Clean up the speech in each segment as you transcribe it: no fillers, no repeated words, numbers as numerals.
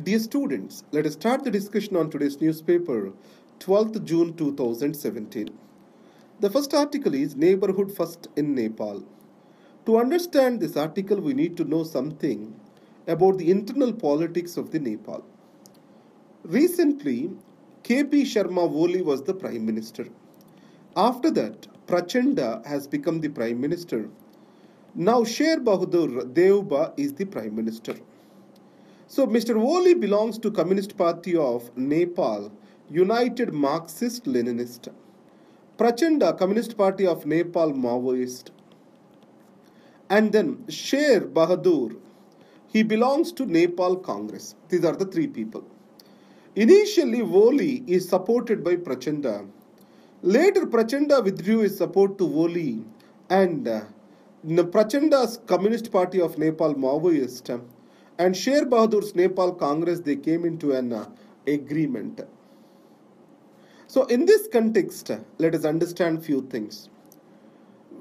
Dear students, let us start the discussion on today's newspaper, 12th June 2017. The first article is Neighborhood First in Nepal. To understand this article, we need to know something about the internal politics of the Nepal. Recently, KP Sharma Oli was the Prime Minister. After that, Prachanda has become the Prime Minister. Now Sher Bahadur Deuba is the Prime Minister. So Mr. Oli belongs to Communist Party of Nepal, United Marxist-Leninist. Prachanda, Communist Party of Nepal, Maoist. And then Sher Bahadur, he belongs to Nepal Congress. These are the three people. Initially, Oli is supported by Prachanda. Later, Prachanda withdrew his support to Oli, and Prachanda's Communist Party of Nepal, Maoist, and Sher Bahadur's Nepal Congress, they came into an agreement. So in this context, let us understand few things.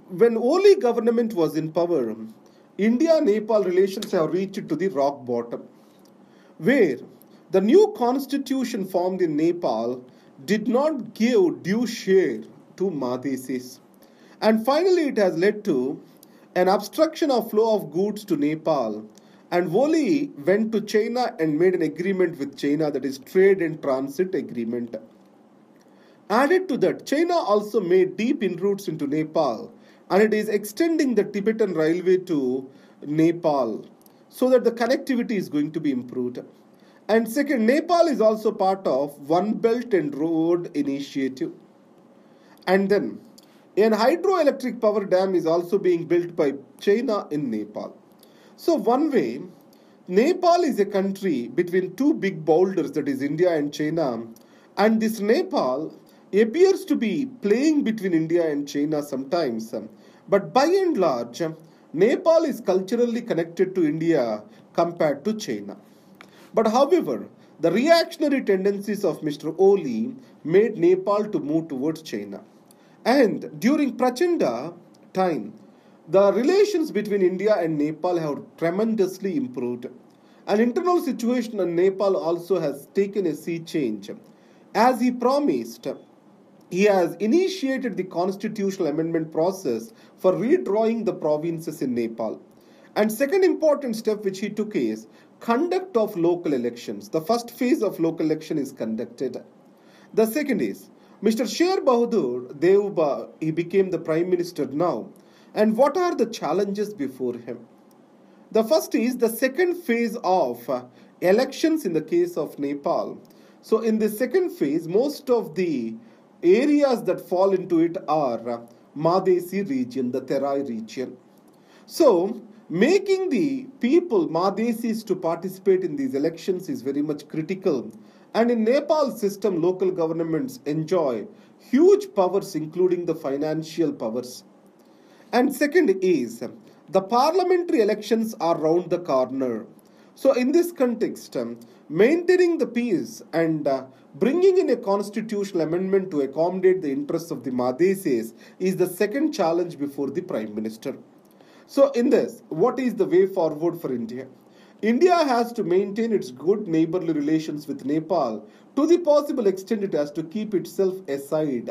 When Oli government was in power, India-Nepal relations have reached to the rock bottom, where the new constitution formed in Nepal did not give due share to Madhesis. And finally, it has led to an obstruction of flow of goods to Nepal. And Oli went to China and made an agreement with China, that is trade and transit agreement. Added to that, China also made deep inroads into Nepal, and it is extending the Tibetan railway to Nepal so that the connectivity is going to be improved. And second, Nepal is also part of One Belt and Road Initiative. And then, an hydroelectric power dam is also being built by China in Nepal. So one way, Nepal is a country between two big boulders, that is India and China. And this Nepal appears to be playing between India and China sometimes. But by and large, Nepal is culturally connected to India compared to China. But however, the reactionary tendencies of Mr. Oli made Nepal to move towards China. And during Prachanda time, the relations between India and Nepal have tremendously improved. An internal situation in Nepal also has taken a sea change. As he promised, he has initiated the constitutional amendment process for redrawing the provinces in Nepal. And second important step which he took is conduct of local elections. The first phase of local election is conducted. The second is Mr. Sher Bahadur Deuba, he became the Prime Minister now. And what are the challenges before him? The first is the second phase of elections in the case of Nepal. So in the second phase, most of the areas that fall into it are Madhesi region, the Terai region. So making the people, Madhesis, to participate in these elections is very much critical. And in Nepal's system, local governments enjoy huge powers, including the financial powers. And second is, the parliamentary elections are round the corner. So in this context, maintaining the peace and bringing in a constitutional amendment to accommodate the interests of the Madhesis is the second challenge before the Prime Minister. So in this, what is the way forward for India? India has to maintain its good neighborly relations with Nepal. To the possible extent, it has to keep itself aside.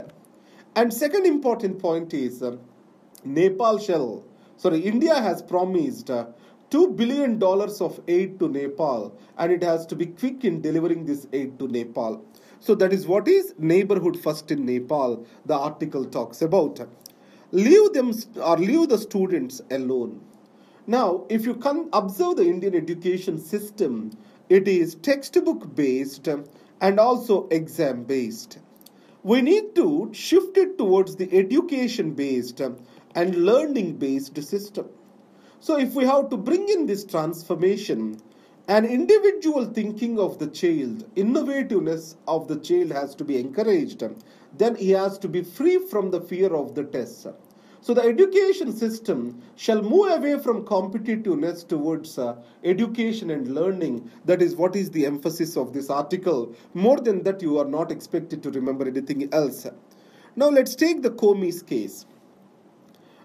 And second important point is, India has promised $2 billion of aid to Nepal, and it has to be quick in delivering this aid to Nepal. So that is what is neighborhood first in Nepal, the article talks about. Leave the students alone. Now, if you can observe the Indian education system, it is textbook based and also exam based. We need to shift it towards the education based and learning based system. So if we have to bring in this transformation, an individual thinking of the child, innovativeness of the child has to be encouraged, then he has to be free from the fear of the test. So the education system shall move away from competitiveness towards education and learning. That is what is the emphasis of this article. More than that, you are not expected to remember anything else. Now let's take the Comey's case.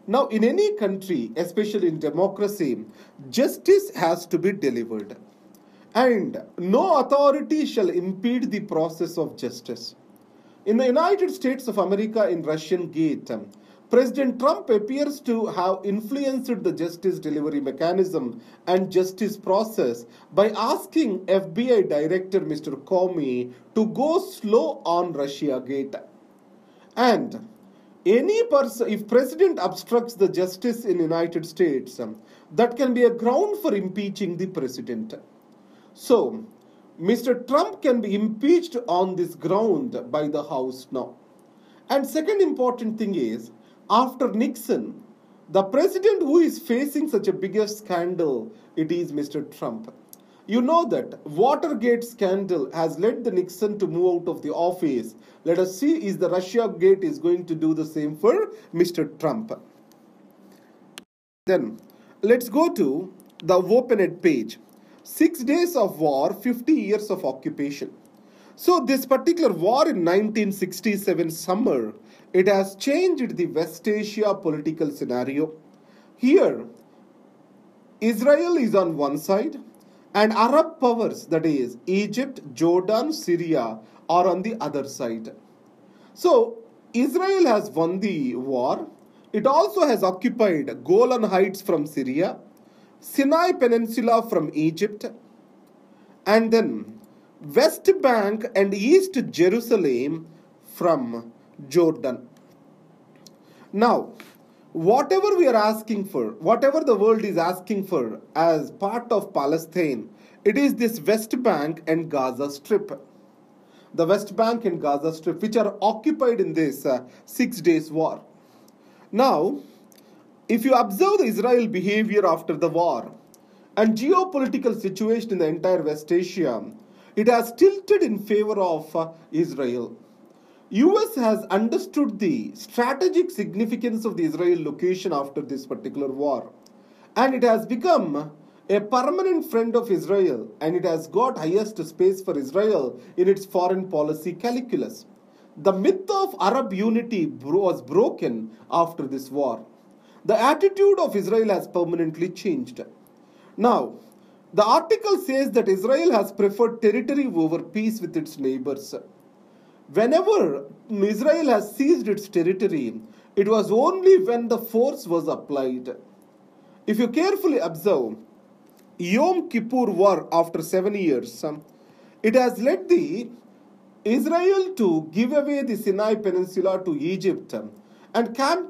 Now in any country, especially in democracy, justice has to be delivered. And no authority shall impede the process of justice. In the United States of America in Russian Gate, President Trump appears to have influenced the justice delivery mechanism and justice process by asking FBI Director Mr. Comey to go slow on Russia Gate. And any person, if president obstructs the justice in United States, that can be a ground for impeaching the president. So, Mr. Trump can be impeached on this ground by the House now. And second important thing is, after Nixon, the president who is facing such a biggest scandal, it is Mr. Trump. You know that Watergate scandal has led the Nixon to move out of the office. Let us see is the Russia Gate is going to do the same for Mr. Trump. Then let's go to the open-ed page. 6 days of war, 50 years of occupation. So this particular war in 1967 summer, it has changed the West Asia political scenario. Here, Israel is on one side and Arab powers, that is Egypt, Jordan, Syria, are on the other side. So Israel has won the war. It also has occupied Golan Heights from Syria, Sinai Peninsula from Egypt, and then West Bank and East Jerusalem from Jordan. Now, whatever we are asking for, whatever the world is asking for as part of Palestine, it is this West Bank and Gaza Strip. The West Bank and Gaza Strip, which are occupied in this 6 days war. Now, if you observe the Israel behavior after the war and geopolitical situation in the entire West Asia, it has tilted in favor of Israel. US has understood the strategic significance of the Israel location after this particular war, and it has become a permanent friend of Israel, and it has got highest space for Israel in its foreign policy calculus. The myth of Arab unity was broken after this war. The attitude of Israel has permanently changed. Now, the article says that Israel has preferred territory over peace with its neighbors. Whenever Israel has seized its territory, it was only when the force was applied. If you carefully observe, Yom Kippur War after 7 years, it has led the Israel to give away the Sinai Peninsula to Egypt, and Camp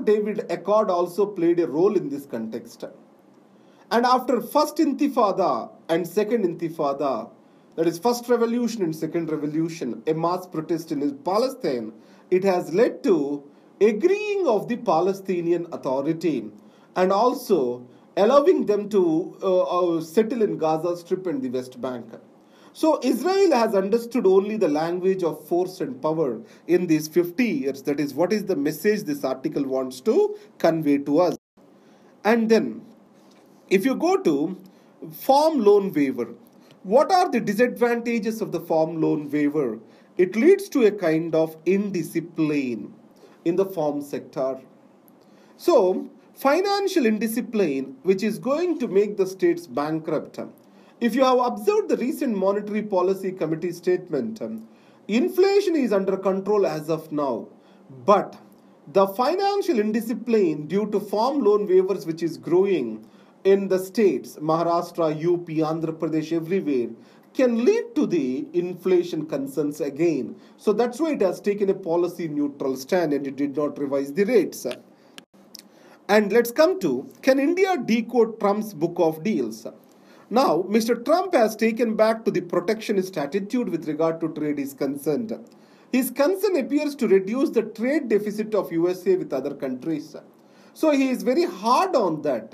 David Accord also played a role in this context. And after first Intifada and second Intifada, that is first revolution and second revolution, a mass protest in Palestine, it has led to agreeing of the Palestinian Authority and also allowing them to settle in Gaza Strip and the West Bank. So Israel has understood only the language of force and power in these 50 years. That is what is the message this article wants to convey to us. And then, if you go to farm loan waiver, what are the disadvantages of the farm loan waiver? It leads to a kind of indiscipline in the farm sector. So, financial indiscipline, which is going to make the states bankrupt. If you have observed the recent Monetary Policy Committee statement, inflation is under control as of now, but the financial indiscipline due to farm loan waivers which is growing in the states, Maharashtra, UP, Andhra Pradesh, everywhere, can lead to the inflation concerns again. So that's why it has taken a policy neutral stand and it did not revise the rates. And let's come to, can India decode Trump's book of deals? Now, Mr. Trump has taken back to the protectionist attitude with regard to trade is concerned. His concern appears to reduce the trade deficit of USA with other countries. So he is very hard on that.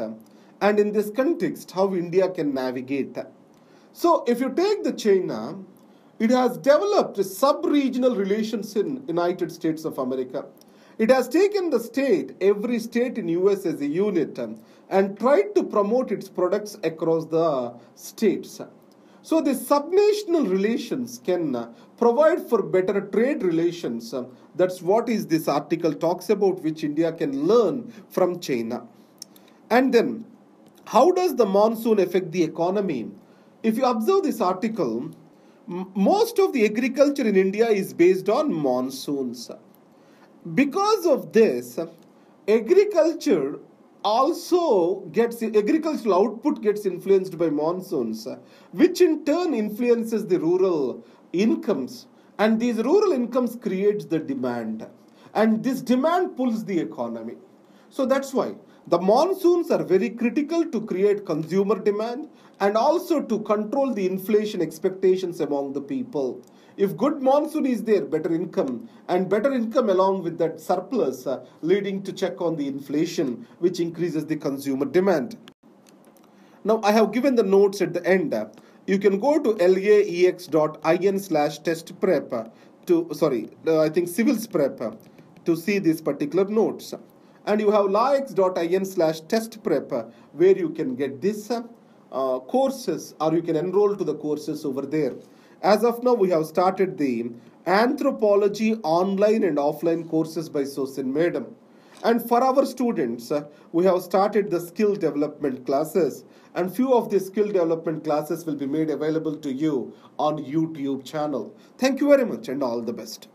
And in this context, how India can navigate. So if you take the China, it has developed sub-regional relations in United States of America. It has taken the state, every state in US as a unit, and tried to promote its products across the states. So the subnational relations can provide for better trade relations. That's what is this article talks about, which India can learn from China. And then, how does the monsoon affect the economy? If you observe this article, most of the agriculture in India is based on monsoons. Because of this, agriculture agricultural output gets influenced by monsoons, which in turn influences the rural incomes, and these rural incomes creates the demand, and this demand pulls the economy. So that's why the monsoons are very critical to create consumer demand and also to control the inflation expectations among the people. If good monsoon is there, better income, and better income along with that surplus leading to check on the inflation, which increases the consumer demand. Now I have given the notes at the end. You can go to laex.in/test prep I think civils prep to see these particular notes. And you have laex.in/test prep where you can get this courses, or you can enroll to the courses over there. As of now, we have started the anthropology online and offline courses by Sosin Madam. And for our students, we have started the skill development classes, and few of the skill development classes will be made available to you on YouTube channel. Thank you very much and all the best.